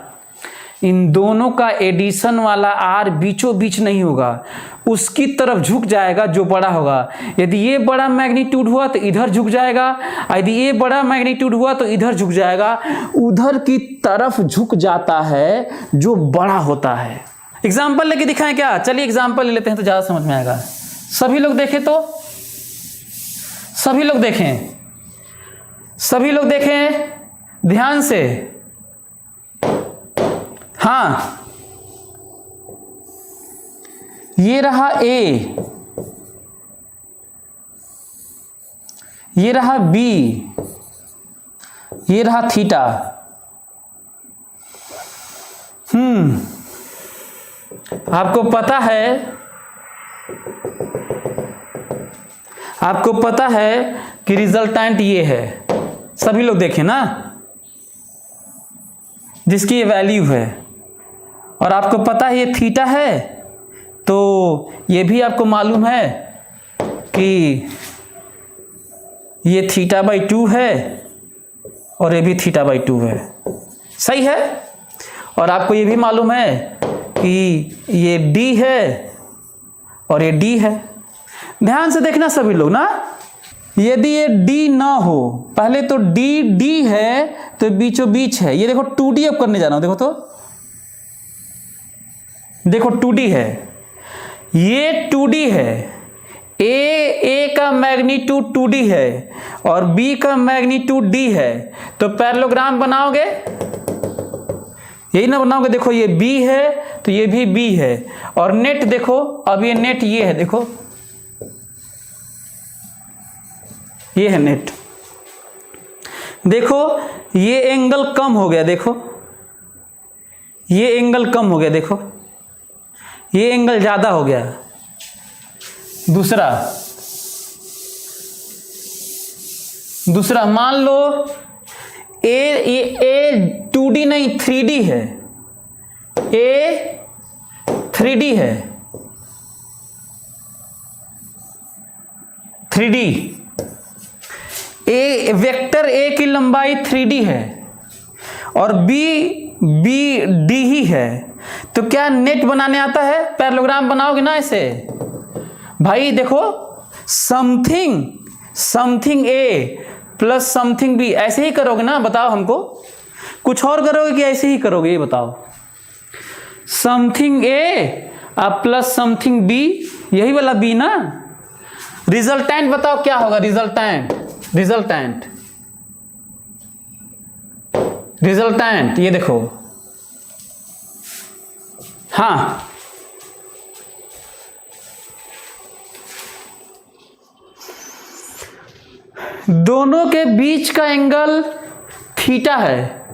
इन दोनों का एडिशन वाला आर बीचों बीच नहीं होगा, उसकी तरफ झुक जाएगा जो बड़ा होगा। यदि ये बड़ा मैग्नीट्यूड हुआ तो इधर झुक जाएगा, यदि ये बड़ा मैग्नीट्यूड हुआ तो इधर झुक जाएगा। उधर की तरफ झुक जाता है जो बड़ा होता है। एग्जाम्पल लेके दिखाएं क्या? चलिए एग्जाम्पल ले लेते हैं तो ज्यादा समझ में आएगा। सभी लोग देखें ध्यान से। हाँ, ये रहा ए, ये रहा बी, ये रहा थीटा। आपको पता है कि रिजल्टेंट ये है। सभी लोग देखें ना, जिसकी ये वैल्यू है, और आपको पता है ये थीटा है, तो ये भी आपको मालूम है कि ये θ/2 है और ये भी θ/2 है। सही है? और आपको ये भी मालूम है कि ये d है और ये d है। ध्यान से देखना सभी लोग ना, यदि ये D ना हो, पहले तो D है तो बीचों बीच है। ये देखो 2D अब करने जा रहा हूं, देखो तो देखो 2D है, ये 2D है, ए का मैग्नीट्यूड 2D है और B का मैग्नीट्यूड D है, तो पैरेललोग्राम बनाओगे, यही ना बनाओगे। देखो ये B है तो ये भी B है, और नेट देखो, अब ये नेट ये है, देखो ये है नेट। देखो ये एंगल कम हो गया, देखो ये एंगल कम हो गया, देखो ये एंगल ज्यादा हो गया। दूसरा मान लो ए 2D नहीं 3D है, ए 3D है, 3D, ए वेक्टर ए की लंबाई 3D है और बी D ही है, तो क्या नेट बनाने आता है? पैरेललोग्राम बनाओगे ना ऐसे भाई। देखो समथिंग ए प्लस समथिंग बी, ऐसे ही करोगे ना? बताओ हमको, कुछ और करोगे कि ऐसे ही करोगे? ये बताओ। समथिंग ए अब प्लस समथिंग बी, यही वाला बी ना। रिजल्टेंट बताओ क्या होगा? रिजल्टेंट ये देखो, हाँ दोनों के बीच का एंगल थीटा है,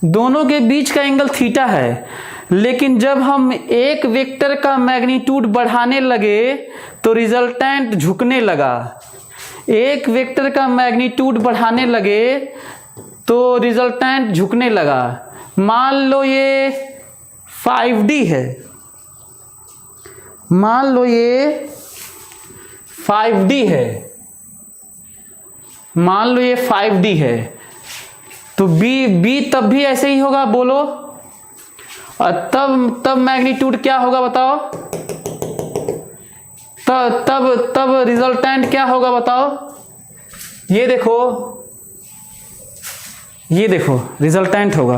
दोनों के बीच का एंगल थीटा है, लेकिन जब हम एक वेक्टर का मैग्नीट्यूड बढ़ाने लगे तो रिजल्टेंट झुकने लगा। एक वेक्टर का मैग्नीट्यूड बढ़ाने लगे तो रिजल्टेंट झुकने लगा। मान लो ये 5D है, मान लो ये 5D है, मान लो ये 5D है, तो बी तब भी ऐसे ही होगा, बोलो। और तब मैग्नीट्यूड क्या होगा बताओ? तब रिजल्टेंट क्या होगा बताओ? ये देखो रिजल्टेंट होगा,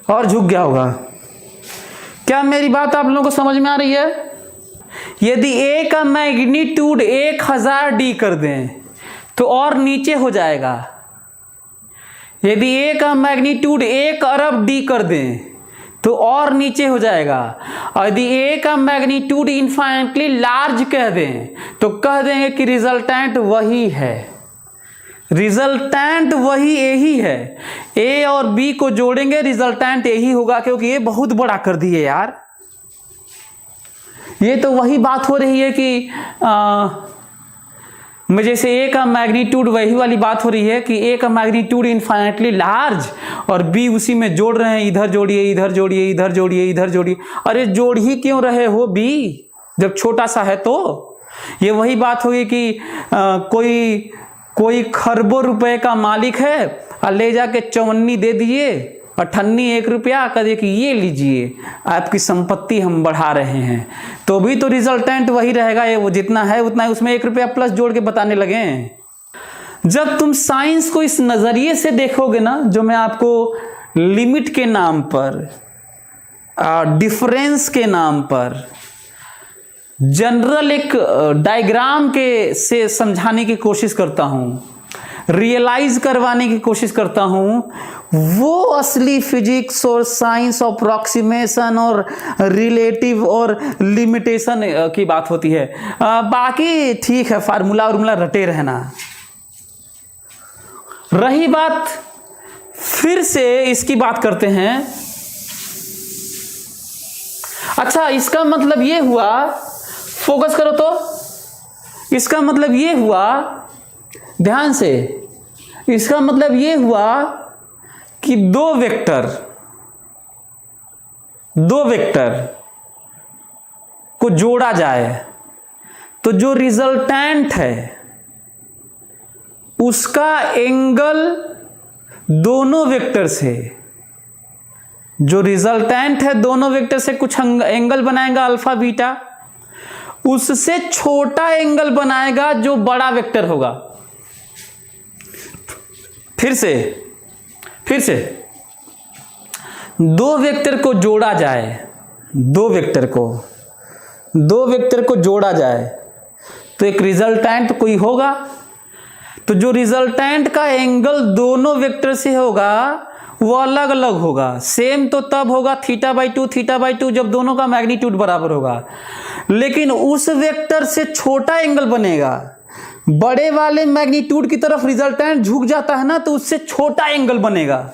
और झुक गया होगा। क्या मेरी बात आप लोगों को समझ में आ रही है? यदि ए का मैग्नीट्यूड 1000D कर दें तो और नीचे हो जाएगा। यदि ए का मैग्नीट्यूड 1 अरब D कर दें तो और नीचे हो जाएगा। और यदि ए का मैग्नीट्यूड इनफाइनाइटली लार्ज कह दें तो कह देंगे कि रिजल्टेंट वही है, रिजल्टेंट वही ए ही है। ए और बी को जोड़ेंगे रिजल्टेंट यही होगा, क्योंकि ये बहुत बड़ा कर दिए यार। ये तो वही बात हो रही है कि जैसे ए का मैग्नीट्यूड, वही वाली बात हो रही है कि ए का मैग्नीट्यूड इनफाइनाइटली लार्ज और बी उसी में जोड़ रहे हैं, इधर जोड़िए इधर जोड़िए इधर जोड़िए इधर जोड़िए। अरे जोड़ ही क्यों रहे हो बी, जब छोटा सा है तो? ये वही बात होगी कि कोई खरबों रुपए का मालिक है और ले जाके चौवन्नी दे दिए, 98 1 रुपया, कहे कि ये लीजिए आपकी संपत्ति हम बढ़ा रहे हैं, तो भी तो रिजल्टेंट वही रहेगा। ये वो जितना है उतना है, उसमें 1 रुपया प्लस जोड़ के बताने लगे। जब तुम साइंस को इस नजरिए से देखोगे ना, जो मैं आपको लिमिट के नाम पर, डिफरेंस के नाम पर, जनरल एक डायग्राम के से समझाने की कोशिश करता हूं, रियलाइज करवाने की कोशिश करता हूं, वो असली फिजिक्स और साइंस और अप्रोक्सीमेशन और रिलेटिव और लिमिटेशन की बात होती है। बाकी ठीक है, फार्मूला वार्मूला रटे रहना। रही बात, फिर से इसकी बात करते हैं। अच्छा, इसका मतलब ये हुआ, फोकस करो तो, इसका मतलब ये हुआ, ध्यान से, इसका मतलब ये हुआ कि दो वेक्टर को जोड़ा जाए तो जो रिजल्टेंट है उसका एंगल दोनों वेक्टर से जो रिजल्टेंट है दोनों वेक्टर से कुछ एंगल बनाएगा अल्फा बीटा, उससे छोटा एंगल बनाएगा जो बड़ा वेक्टर होगा। फिर से दो वेक्टर को जोड़ा जाए, दो वेक्टर को जोड़ा जाए तो एक रिजल्टेंट कोई होगा। तो जो रिजल्टेंट का एंगल दोनों वेक्टर से होगा वो अलग अलग होगा। सेम तो तब होगा θ/2 जब दोनों का मैग्नीट्यूड बराबर होगा, लेकिन उस वेक्टर से छोटा एंगल बनेगा। बड़े वाले मैग्नीट्यूड की तरफ रिजल्टेंट झुक जाता है ना, तो उससे छोटा एंगल बनेगा।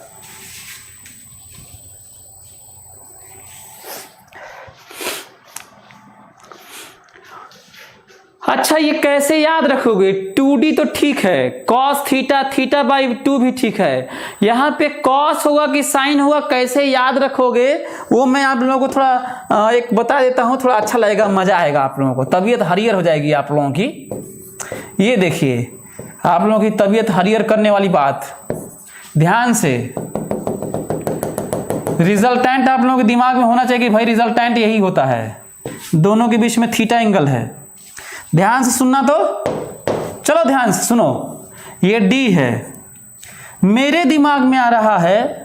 अच्छा, ये कैसे याद रखोगे? 2D तो ठीक है, cos θ/2 भी ठीक है, यहाँ पे cos होगा कि sin होगा, कैसे याद रखोगे वो मैं आप लोगों को थोड़ा एक बता देता हूँ, थोड़ा अच्छा लगेगा, मजा आएगा आप लोगों को, तबीयत हरियर हो जाएगी आप लोगों की। ये देखिए, आप लोगों की तबीयत हरियर करने वाली बात, ध्यान से। रिजल्टेंट आप लोगों के दिमाग में होना चाहिए कि भाई रिजल्टेंट यही होता है, दोनों के बीच में थीटा एंगल है। ध्यान से सुनना, तो चलो ध्यान से सुनो। ये D है, मेरे दिमाग में आ रहा है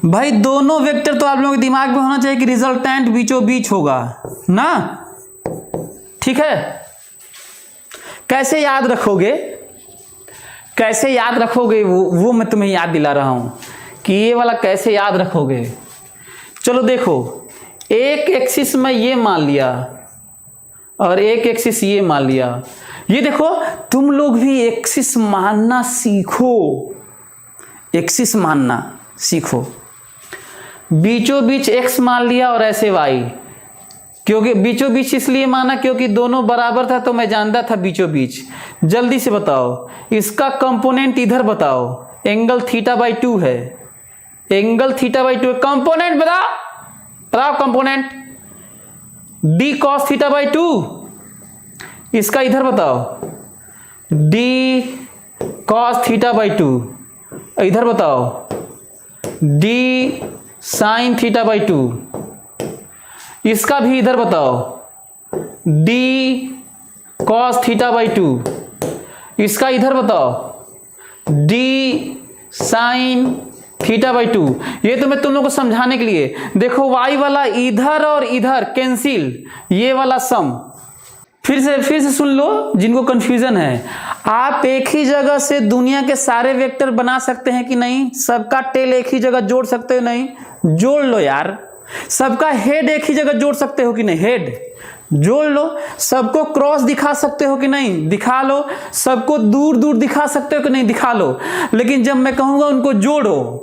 भाई दोनों वेक्टर तो आप लोगों के दिमाग में होना चाहिए कि रिजल्टेंट बीचों बीच होगा ना, ठीक है। कैसे याद रखोगे, कैसे याद रखोगे वो मैं तुम्हें याद दिला रहा हूं कि ये वाला कैसे याद रखोगे। चलो देखो, एक एक्सिस में ये मान लिया और एक एक्सिस ये मान लिया। ये देखो, तुम लोग भी एक्सिस मानना सीखो, एक्सिस मानना सीखो। बीचों बीच x मान लिया और ऐसे y, क्योंकि बीचों बीच इसलिए माना क्योंकि दोनों बराबर था, तो मैं जानता था बीचों बीच। जल्दी से बताओ, इसका कंपोनेंट इधर बताओ। एंगल θ/2 है, एंगल θ/2 कंपोनेंट बताओ कंपोनेंट। d cos θ/2, इसका इधर बताओ d cos θ/2, इधर बताओ d sin θ/2, इसका भी इधर बताओ d cos θ/2, इसका इधर बताओ d sin θ/2। ये तो मैं तुम लोगों को समझाने के लिए, देखो y वाला इधर और इधर कैंसिल, ये वाला सम। फिर से सुन लो जिनको कंफ्यूजन है। आप एक ही जगह से दुनिया के सारे वेक्टर बना सकते हैं कि नहीं? सबका टेल एक ही जगह जोड़ सकते हो? नहीं, जोड़ लो यार। सबका हेड एक ही जगह जोड़ सकते हो कि नहीं? हेड जोड़ लो। सबको क्रॉस दिखा सकते हो कि नहीं? दिखा लो। सबको दूर दूर दिखा सकते हो कि नहीं? दिखा लो। लेकिन जब मैं कहूंगा उनको जोड़ो,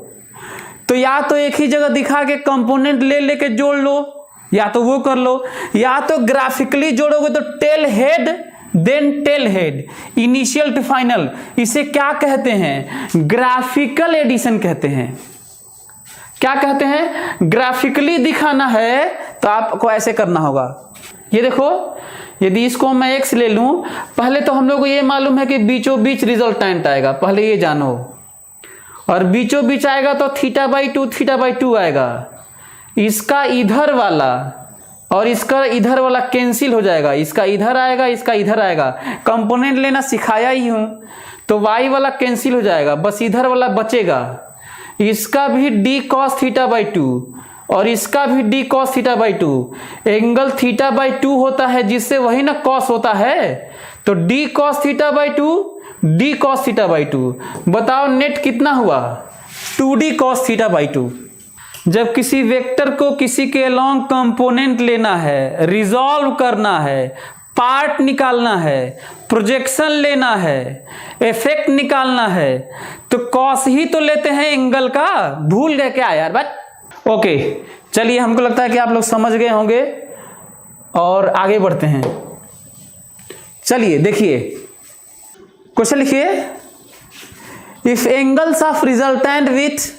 तो या तो एक ही जगह दिखा के कंपोनेंट ले लेके जोड़ लो, या तो वो कर लो, या तो ग्राफिकली जोड़ोगे तो tail head then tail head, initial to final. इसे क्या कहते हैं? ग्राफिकल एडिशन कहते हैं। क्या कहते हैं? ग्राफिकली दिखाना है तो आपको ऐसे करना होगा। ये देखो, यदि इसको मैं x ले लूं, पहले तो हम लोग को ये मालूम है कि बीचों बीच रिजल्टेंट आएगा, पहले ये जानो। और बीचों बीच आएगा तो θ/2 आएगा। इसका इधर वाला और इसका इधर वाला कैंसिल हो जाएगा, इसका इधर आएगा, इसका इधर आएगा। कंपोनेंट लेना सिखाया ही हूं, तो y वाला कैंसिल हो जाएगा, बस इधर वाला बचेगा। इसका भी d cos θ/2 और इसका भी d cos θ/2। एंगल θ/2 होता है जिससे वही ना cos होता है, तो d cos θ/2 d cos θ/2। बताओ नेट कितना हुआ? 2d cos θ/2। जब किसी वेक्टर को किसी के अलोंग कंपोनेंट लेना है, रिजॉल्व करना है, पार्ट निकालना है, प्रोजेक्शन लेना है, इफेक्ट निकालना है, तो कॉस ही तो लेते हैं एंगल का। भूल गए क्या यार? बट ओके, चलिए, हमको लगता है कि आप लोग समझ गए होंगे और आगे बढ़ते हैं। चलिए देखिए, क्वेश्चन लिखिए। If angles of resultant with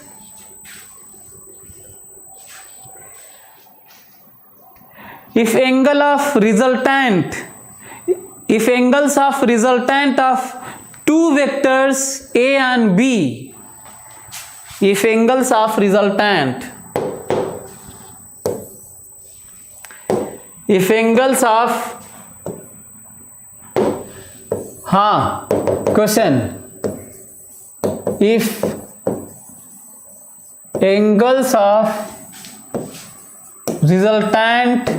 if angles of resultant of two vectors a and b if angles of resultant, if angles of, हाँ question, if angles of resultant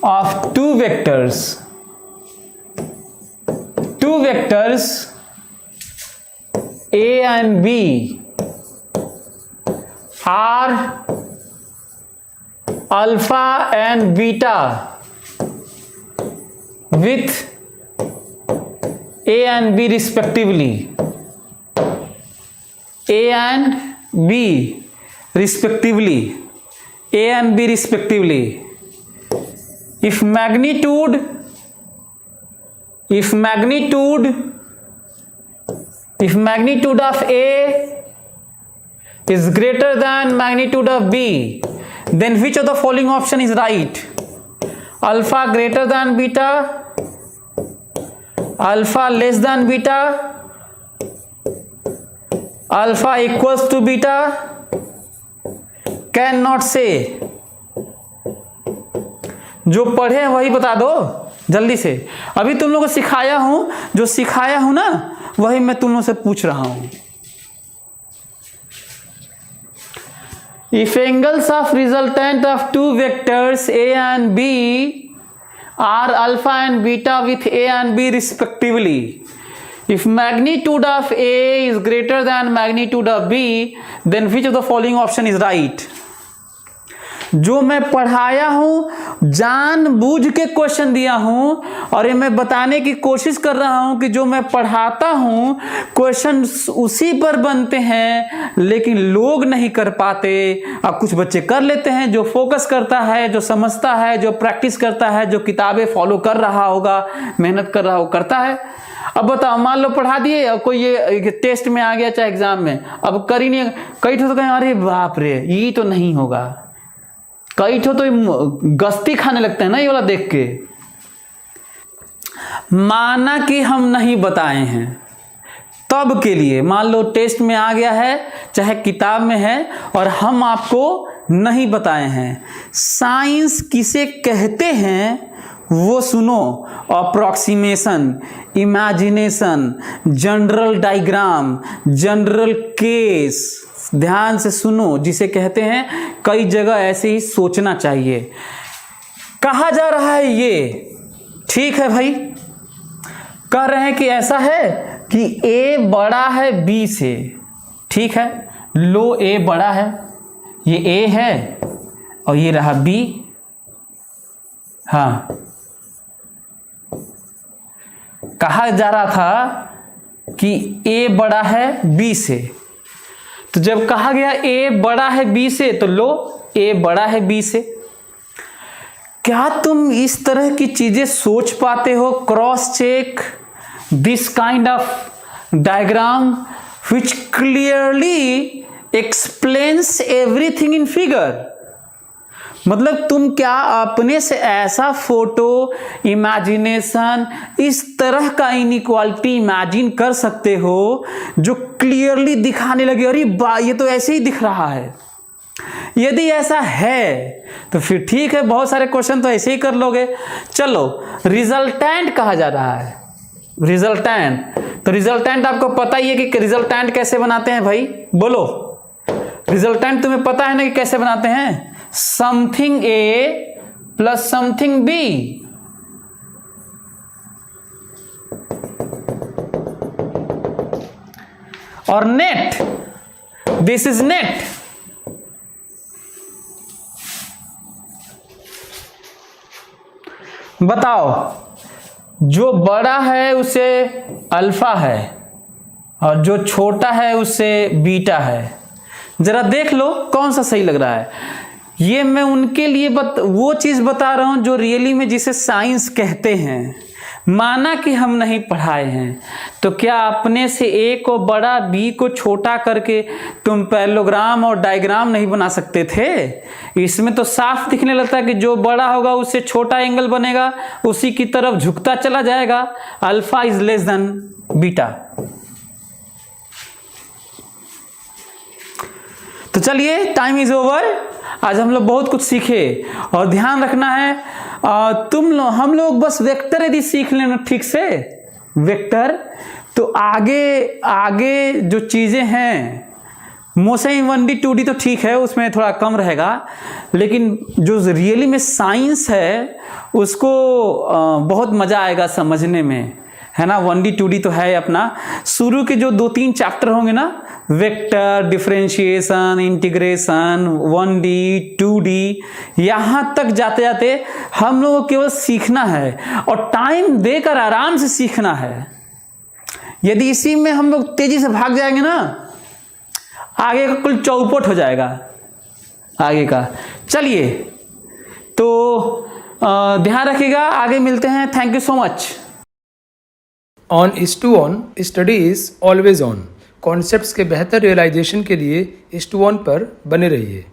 of two vectors A and B are alpha and beta with A and B respectively, A and B respectively, A and B respectively. If magnitude of A is greater than magnitude of B, then which of the following option is right? Alpha greater than beta, alpha less than beta, alpha equals to beta? Cannot say. जो पढ़े हैं वही बता दो जल्दी से। अभी तुम लोगों को सिखाया हूं, जो सिखाया हूं ना वही मैं तुम लोगों से पूछ रहा हूं। If angles of resultant of two vectors A and B are alpha and beta with A and B respectively, if magnitude of A is greater than magnitude of B, then which of the following option is right? जो मैं पढ़ाया हूं जानबूझ के question दिया हूं और ये मैं बताने की कोशिश कर रहा हूं कि जो मैं पढ़ाता हूं क्वेश्चन उसी पर बनते हैं, लेकिन लोग नहीं कर पाते। अब कुछ बच्चे कर लेते हैं, जो फोकस करता है, जो समझता है, जो प्रैक्टिस करता है, जो किताबें फॉलो कर रहा होगा, मेहनत कर रहा हो, करता है। अब बताओ, मान लो पढ़ा दिए, अब कोई ये टेस्ट में आ गया चाहे एग्जाम में, अब कर ही नहीं, कई ठो तो कहें अरे बाप रे ये तो नहीं होगा, कई ठो तो गस्ती खाने लगते हैं ना ये वाला देख के। माना कि हम नहीं बताए हैं, तब के लिए मान लो टेस्ट में आ गया है चाहे किताब में है और हम आपको नहीं बताए हैं। साइंस किसे कहते हैं वो सुनो, approximation, imagination, general diagram, general case, ध्यान से सुनो, जिसे कहते हैं कई जगह ऐसे ही सोचना चाहिए। कहा जा रहा है ये ठीक है भाई, कह रहे हैं कि ऐसा है कि A बड़ा है B से, ठीक है, लो A बड़ा है, ये A है और ये रहा B। हाँ, कहा जा रहा था कि A बड़ा है B से, तो जब कहा गया A बड़ा है B से तो लो A बड़ा है B से। क्या तुम इस तरह की चीजें सोच पाते हो? Cross check this kind of diagram which clearly explains everything in figure. मतलब तुम क्या अपने से ऐसा फोटो इमेजिनेशन, इस तरह का इनइक्वालिटी इमेजिन कर सकते हो जो क्लियरली दिखाने लगे अरे ये तो ऐसे ही दिख रहा है। यदि ऐसा है तो फिर ठीक है, बहुत सारे क्वेश्चन तो ऐसे ही कर लोगे। चलो, रिजल्टेंट कहा जा रहा है, रिजल्टेंट, तो रिजल्टेंट आपको पता ही है कि रिजल्टेंट कैसे बनाते हैं भाई, बोलो। रिजल्टेंट तुम्हें पता है ना कि कैसे बनाते हैं? समथिंग ए प्लस समथिंग बी। और नेट, दिस इज नेट। बताओ, जो बड़ा है उसे अल्फा है और जो छोटा है उससे बीटा है। जरा देख लो कौन सा सही लग रहा है। ये मैं उनके लिए वो चीज बता रहा हूं जो रियली में जिसे साइंस कहते हैं। माना कि हम नहीं पढ़ाए हैं, तो क्या अपने से A को बड़ा B को छोटा करके तुम पैरेललोग्राम और डायग्राम नहीं बना सकते थे? इसमें तो साफ दिखने लगता है कि जो बड़ा होगा उससे छोटा एंगल बनेगा, उसी की तरफ झुकता चला जाएगा। Alpha is less than beta. तो चलिए, टाइम इज ओवर। आज हम लोग बहुत कुछ सीखे और ध्यान रखना है हम लोग बस वेक्टर यदि सीख लेना ठीक से वेक्टर, तो आगे जो चीजें हैं मोशन 1D 2D तो ठीक है, उसमें थोड़ा कम रहेगा, लेकिन जो रियली में साइंस है उसको बहुत मजा आएगा समझने में, है ना। 1D 2D तो है अपना, शुरू के जो 2-3 चैप्टर होंगे ना, vector, differentiation, integration, 1D 2D, यहां तक जाते जाते हम लोगों को केवल सीखना है और टाइम देकर आराम से सीखना है। यदि इसी में हम लोग तेजी से भाग जाएंगे ना, आगे का कुल चौपट हो जाएगा आगे का। चलिए, तो ध्यान रखिएगा, आगे मिलते हैं। Thank you so much. On is to on, study is always on. Concepts के बेहतर रियलाइजेशन के लिए इज टू ऑन पर बने रहिए।